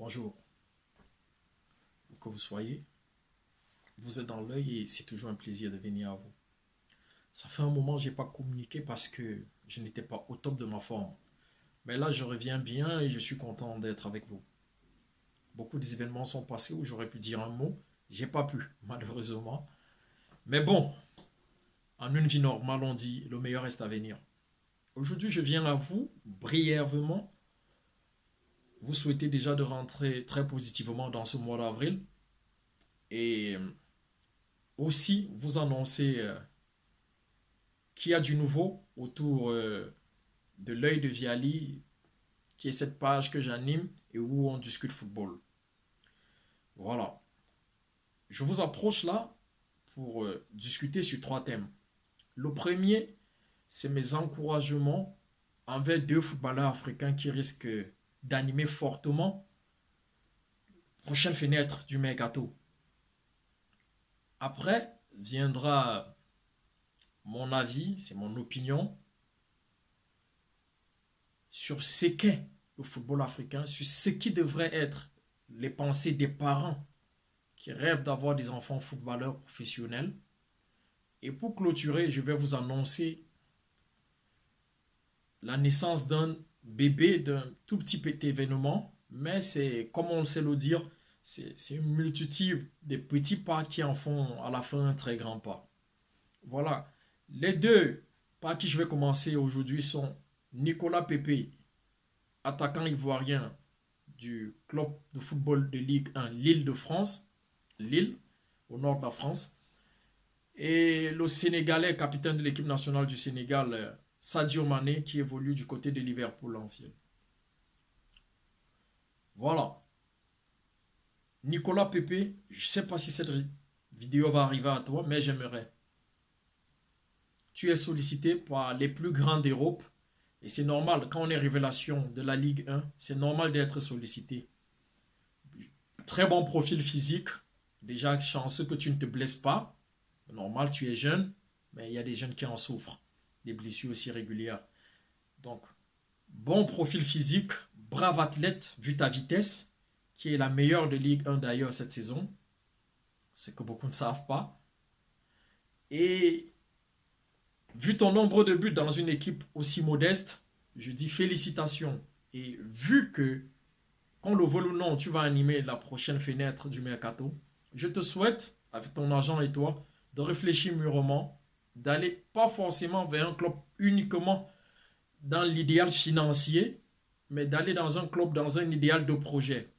Bonjour, où que vous soyez, vous êtes dans l'œil et c'est toujours un plaisir de venir à vous. Ça fait un moment que je n'ai pas communiqué parce que je n'étais pas au top de ma forme. Mais là, je reviens bien et je suis content d'être avec vous. Beaucoup d'événements sont passés où j'aurais pu dire un mot. J'ai pas pu, malheureusement. Mais bon, en une vie normale, on dit le meilleur reste à venir. Aujourd'hui, je viens à vous brièvement. Vous souhaitez déjà de rentrer très positivement dans ce mois d'avril. Et aussi vous annoncer qu'il y a du nouveau autour de l'œil de Viali, qui est cette page que j'anime et où on discute football. Voilà. Je vous approche là pour discuter sur trois thèmes. Le premier, c'est mes encouragements envers deux footballeurs africains qui risquent d'animer fortement la prochaine fenêtre du mercato. Après viendra mon avis, c'est mon opinion sur ce qu'est le football africain, sur ce qui devrait être les pensées des parents qui rêvent d'avoir des enfants footballeurs professionnels. Et pour clôturer, je vais vous annoncer la naissance d'un bébé, d'un tout petit événement, mais c'est, comme on le sait le dire, c'est une multitude de petits pas qui en font à la fin un très grand pas. Voilà. Les deux par qui je vais commencer aujourd'hui sont Nicolas Pepe, attaquant ivoirien du club de football de Ligue 1 Lille de France, Lille, au nord de la France, et le Sénégalais, capitaine de l'équipe nationale du Sénégal, Sadio Mané, qui évolue du côté de Liverpool en ville. Voilà. Nicolas Pepe, je ne sais pas si cette vidéo va arriver à toi, mais j'aimerais. Tu es sollicité par les plus grands d'Europe et c'est normal, quand on est révélation de la Ligue 1, c'est normal d'être sollicité. Très bon profil physique, déjà chanceux que tu ne te blesses pas. Normal, tu es jeune, mais il y a des jeunes qui en souffrent, des blessures aussi régulières. Donc, bon profil physique, brave athlète, vu ta vitesse, qui est la meilleure de Ligue 1 d'ailleurs cette saison, c'est que beaucoup ne savent pas. Et vu ton nombre de buts dans une équipe aussi modeste, je dis félicitations. Et vu que, qu'on le veuille ou non, tu vas animer la prochaine fenêtre du mercato, je te souhaite, avec ton agent et toi, de réfléchir mûrement, d'aller pas forcément vers un club uniquement dans l'idéal financier, mais d'aller dans un club, dans un idéal de projet.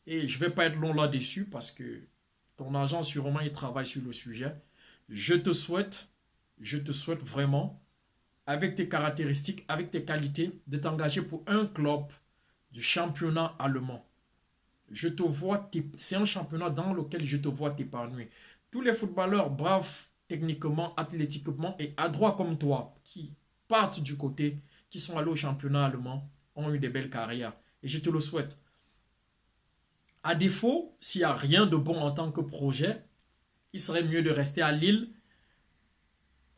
Et je ne vais pas être long là-dessus parce que ton agent, sûrement, il travaille sur le sujet. Je te souhaite vraiment, avec tes caractéristiques, avec tes qualités, de t'engager pour un club du championnat allemand. Je te vois, c'est un championnat dans lequel je te vois t'épanouir. Tous les footballeurs braves techniquement, athlétiquement et adroits comme toi, qui partent du côté, qui sont allés au championnat allemand, ont eu des belles carrières. Et je te le souhaite. À défaut, s'il n'y a rien de bon en tant que projet, il serait mieux de rester à Lille,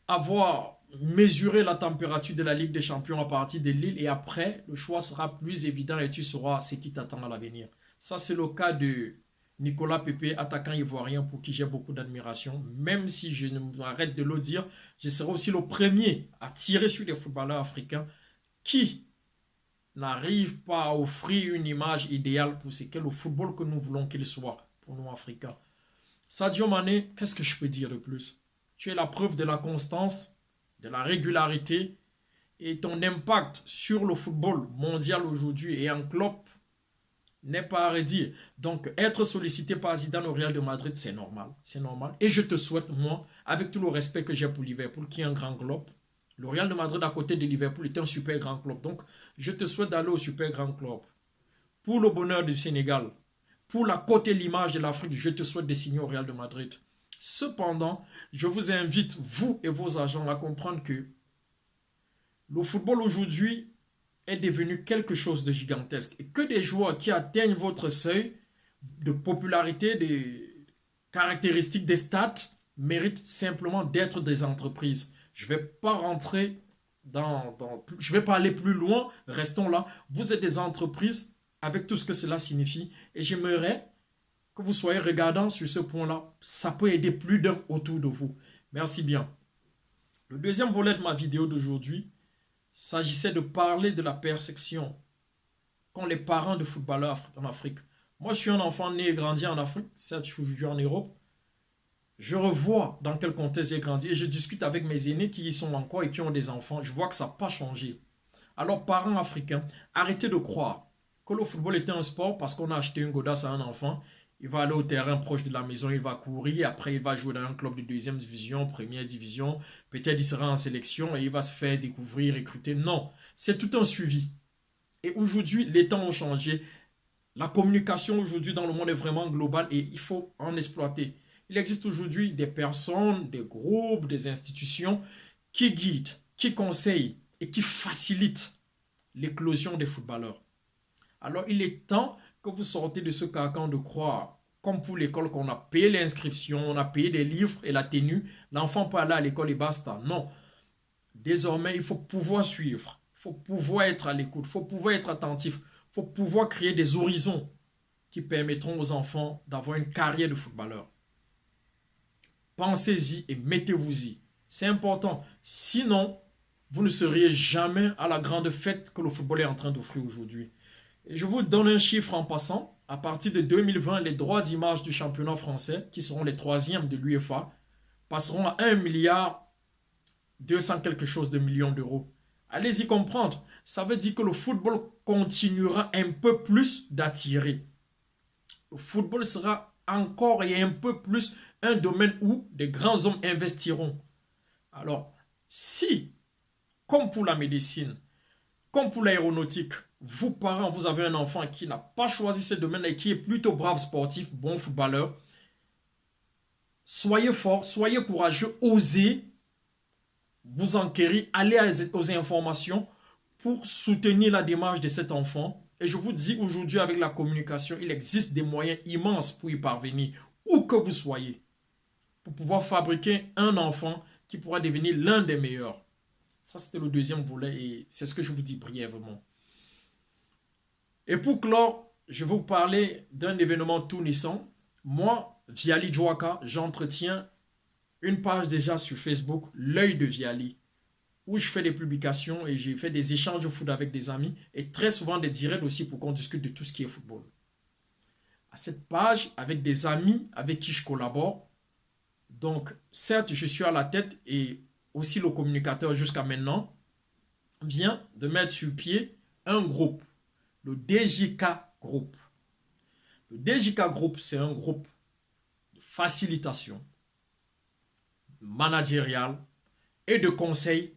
avoir mesuré la température de la Ligue des Champions à partir de Lille et après, le choix sera plus évident et tu sauras ce qui t'attend à l'avenir. Ça, c'est le cas de Nicolas Pepe, attaquant ivoirien pour qui j'ai beaucoup d'admiration. Même si je ne m'arrête de le dire, je serai aussi le premier à tirer sur les footballeurs africains qui n'arrive pas à offrir une image idéale pour ce qu'est le football que nous voulons qu'il soit pour nous Africains. Sadio Mané, qu'est-ce que je peux dire de plus? Tu es la preuve de la constance, de la régularité et ton impact sur le football mondial aujourd'hui et en club n'est pas à redire. Donc, être sollicité par Zidane au Real de Madrid, c'est normal. C'est normal. Et je te souhaite, moi, avec tout le respect que j'ai pour Liverpool, qui est un grand club, le Real de Madrid à côté de Liverpool est un super grand club. Donc, je te souhaite d'aller au super grand club. Pour le bonheur du Sénégal, pour la cote et l'image de l'Afrique, je te souhaite de signer au Real de Madrid. Cependant, je vous invite, vous et vos agents, à comprendre que le football aujourd'hui est devenu quelque chose de gigantesque. Et que des joueurs qui atteignent votre seuil de popularité, des caractéristiques, des stats, méritent simplement d'être des entreprises. Je ne vais pas rentrer je ne vais pas aller plus loin, restons là. Vous êtes des entreprises avec tout ce que cela signifie. Et j'aimerais que vous soyez regardants sur ce point-là. Ça peut aider plus d'un autour de vous. Merci bien. Le deuxième volet de ma vidéo d'aujourd'hui s'agissait de parler de la perception qu'ont les parents de footballeurs en Afrique. Moi, je suis un enfant né et grandi en Afrique. Certes, je suis aujourd'hui en Europe. Je revois dans quel contexte j'ai grandi et je discute avec mes aînés qui y sont encore et qui ont des enfants. Je vois que ça n'a pas changé. Alors, parents africains, arrêtez de croire que le football était un sport parce qu'on a acheté une godasse à un enfant. Il va aller au terrain proche de la maison, il va courir, après il va jouer dans un club de deuxième division, première division. Peut-être il sera en sélection et il va se faire découvrir, recruter. Non, c'est tout un suivi. Et aujourd'hui, les temps ont changé. La communication aujourd'hui dans le monde est vraiment globale et il faut en exploiter. Il existe aujourd'hui des personnes, des groupes, des institutions qui guident, qui conseillent et qui facilitent l'éclosion des footballeurs. Alors il est temps que vous sortez de ce carcan de croire, comme pour l'école qu'on a payé l'inscription, on a payé des livres et la tenue, l'enfant peut aller à l'école et basta. Non. Désormais, il faut pouvoir suivre, il faut pouvoir être à l'écoute, il faut pouvoir être attentif, il faut pouvoir créer des horizons qui permettront aux enfants d'avoir une carrière de footballeur. Pensez-y et mettez-vous-y. C'est important. Sinon, vous ne seriez jamais à la grande fête que le football est en train d'offrir aujourd'hui. Et je vous donne un chiffre en passant. À partir de 2020, les droits d'image du championnat français, qui seront les troisièmes de l'UEFA, passeront à 1 milliard 200 quelque chose de millions d'euros. Allez-y comprendre. Ça veut dire que le football continuera un peu plus d'attirer. Le football sera encore et un peu plus un domaine où des grands hommes investiront. Alors, si, comme pour la médecine, comme pour l'aéronautique, vous, parents, vous avez un enfant qui n'a pas choisi ce domaine et qui est plutôt brave sportif, bon footballeur, soyez fort, soyez courageux, osez vous enquérir, allez aux informations pour soutenir la démarche de cet enfant. Et je vous dis aujourd'hui, avec la communication, il existe des moyens immenses pour y parvenir, où que vous soyez, pour pouvoir fabriquer un enfant qui pourra devenir l'un des meilleurs. Ça, c'était le deuxième volet et c'est ce que je vous dis brièvement. Et pour clore, je vais vous parler d'un événement tout naissant. Moi, Viali Djouaka, j'entretiens une page déjà sur Facebook, L'œil de Viali, où je fais des publications et j'ai fait des échanges de foot avec des amis et très souvent des directs aussi pour qu'on discute de tout ce qui est football. À cette page, avec des amis avec qui je collabore, donc certes, je suis à la tête et aussi le communicateur jusqu'à maintenant, vient de mettre sur pied un groupe. Le DJK Group. Le DJK Group, c'est un groupe de facilitation managériale et de conseil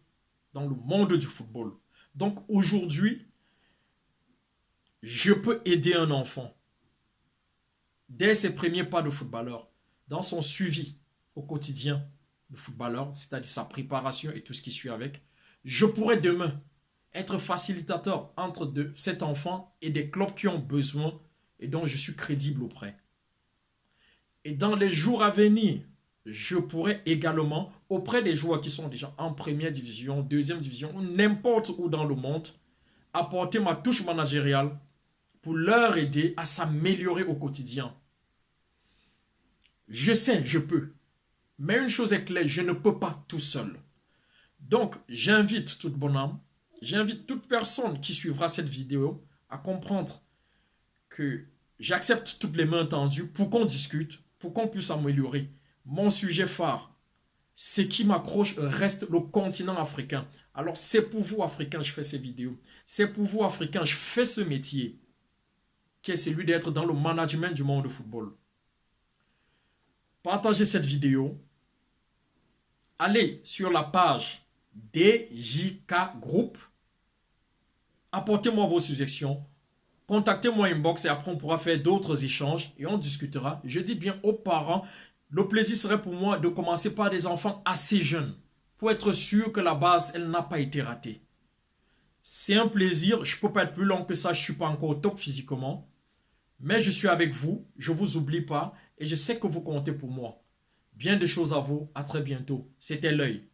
dans le monde du football. Donc aujourd'hui, je peux aider un enfant dès ses premiers pas de footballeur, dans son suivi au quotidien de footballeur, c'est-à-dire sa préparation et tout ce qui suit avec. Je pourrais demain être facilitateur entre cet enfant et des clubs qui ont besoin et dont je suis crédible auprès. Et dans les jours à venir, je pourrais également, auprès des joueurs qui sont déjà en première division, deuxième division, ou n'importe où dans le monde, apporter ma touche managériale pour leur aider à s'améliorer au quotidien. Je sais, je peux. Mais une chose est claire, je ne peux pas tout seul. Donc, j'invite toute bonne âme, j'invite toute personne qui suivra cette vidéo à comprendre que j'accepte toutes les mains tendues pour qu'on discute, pour qu'on puisse améliorer. Mon sujet phare, ce qui m'accroche reste le continent africain. Alors, c'est pour vous, Africains, je fais ces vidéos. C'est pour vous, Africains, je fais ce métier qui est celui d'être dans le management du monde de football. Partagez cette vidéo. Allez sur la page DJK Group. Apportez-moi vos suggestions. Contactez-moi inbox et après on pourra faire d'autres échanges et on discutera. Je dis bien aux parents, le plaisir serait pour moi de commencer par des enfants assez jeunes pour être sûr que la base, elle n'a pas été ratée. C'est un plaisir. Je ne peux pas être plus long que ça. Je ne suis pas encore au top physiquement. Mais je suis avec vous. Je ne vous oublie pas et je sais que vous comptez pour moi. Bien des choses à vous. À très bientôt. C'était l'œil.